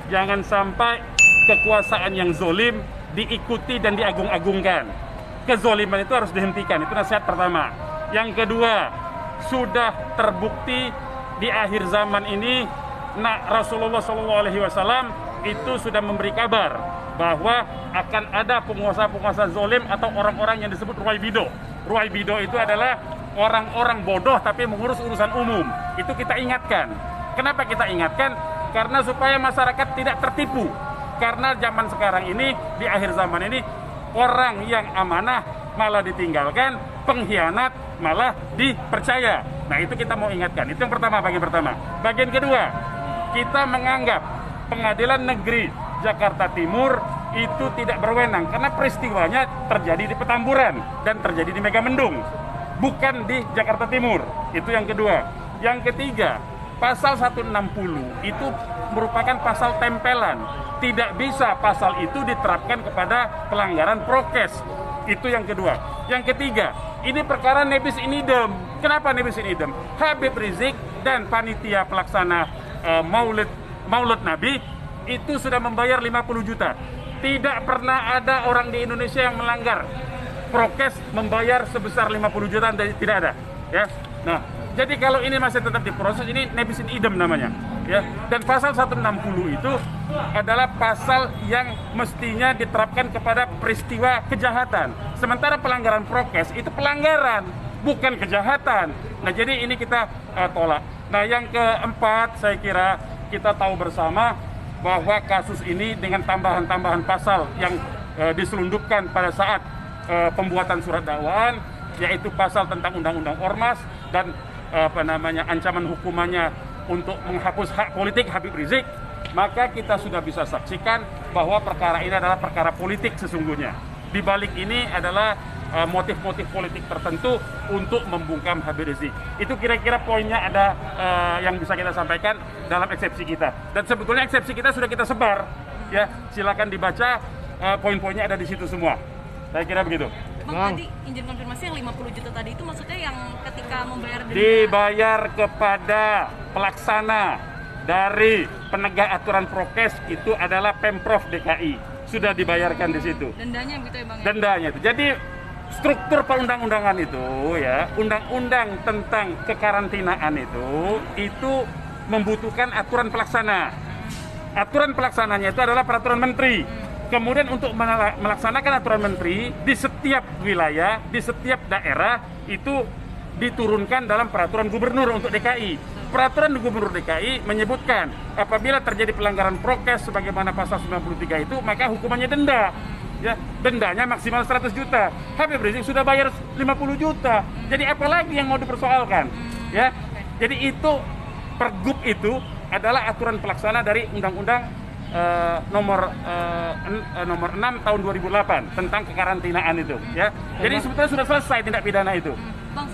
Jangan sampai kekuasaan yang zolim diikuti dan diagung-agungkan. Kezoliman itu harus dihentikan, itu nasihat pertama. Yang kedua, sudah terbukti di akhir zaman ini, Rasulullah SAW itu sudah memberi kabar bahwa akan ada penguasa-penguasa zolim atau orang-orang yang disebut ruwaibido. Ruwaibido itu adalah orang-orang bodoh tapi mengurus urusan umum. Itu kita ingatkan. Kenapa kita ingatkan? Karena supaya masyarakat tidak tertipu. Karena zaman sekarang ini, di akhir zaman ini, orang yang amanah malah ditinggalkan, pengkhianat malah dipercaya. Nah, itu kita mau ingatkan. Itu yang pertama, bagian pertama. Bagian kedua, kita menganggap Pengadilan Negeri Jakarta Timur itu tidak berwenang karena peristiwanya terjadi di Petamburan dan terjadi di Megamendung, bukan di Jakarta Timur. Itu yang kedua. Yang ketiga, pasal 160 itu merupakan pasal tempelan. Tidak bisa pasal itu diterapkan kepada pelanggaran prokes. Itu yang kedua. Yang ketiga, ini perkara nebis in idem. Kenapa nebis in idem? Habib Rizik dan panitia pelaksana Maulid Nabi itu sudah membayar 50 juta. Tidak pernah ada orang di Indonesia yang melanggar prokes membayar sebesar 50 juta, tidak ada. Ya. Nah, jadi kalau ini masih tetap diproses, ini nebis in idem namanya. Ya. Dan pasal 160 itu adalah pasal yang mestinya diterapkan kepada peristiwa kejahatan. Sementara pelanggaran prokes itu pelanggaran, bukan kejahatan. Nah, jadi ini kita tolak. Nah, yang keempat, saya kira kita tahu bersama bahwa kasus ini dengan tambahan-tambahan pasal yang diselundupkan pada saat pembuatan surat dakwaan, yaitu pasal tentang Undang-Undang Ormas dan ancaman hukumannya untuk menghapus hak politik Habib Rizik, maka kita sudah bisa saksikan bahwa perkara ini adalah perkara politik sesungguhnya. Di balik ini adalah motif-motif politik tertentu untuk membungkam Habib Rizik. Itu kira-kira poinnya ada yang bisa kita sampaikan dalam eksepsi kita. Dan sebetulnya eksepsi kita sudah kita sebar. Ya, silakan dibaca, poin-poinnya ada di situ semua. Saya kira begitu. Bang, tadi izin konfirmasi yang 50 juta tadi itu maksudnya yang ketika membayar denda? Dibayar kepada pelaksana dari penegak aturan prokes itu adalah Pemprov DKI. Sudah dibayarkan di situ. Dendanya gitu ya, Bang? Dendanya itu. Jadi struktur perundang-undangan itu, ya, undang-undang tentang kekarantinaan itu membutuhkan aturan pelaksana. Aturan pelaksananya itu adalah peraturan menteri. Kemudian untuk melaksanakan aturan menteri di setiap wilayah, di setiap daerah itu diturunkan dalam peraturan gubernur untuk DKI. Peraturan gubernur DKI menyebutkan apabila terjadi pelanggaran prokes sebagaimana pasal 93 itu, maka hukumannya denda. Ya, dendanya maksimal 100 juta. Habib Rizik sudah bayar 50 juta. Jadi apalagi yang mau dipersoalkan? Ya. Jadi itu Pergub itu adalah aturan pelaksana dari Undang-Undang nomor 6 tahun 2008 tentang kekarantinaan itu, ya. Jadi sebetulnya sudah selesai tindak pidana itu. Bang,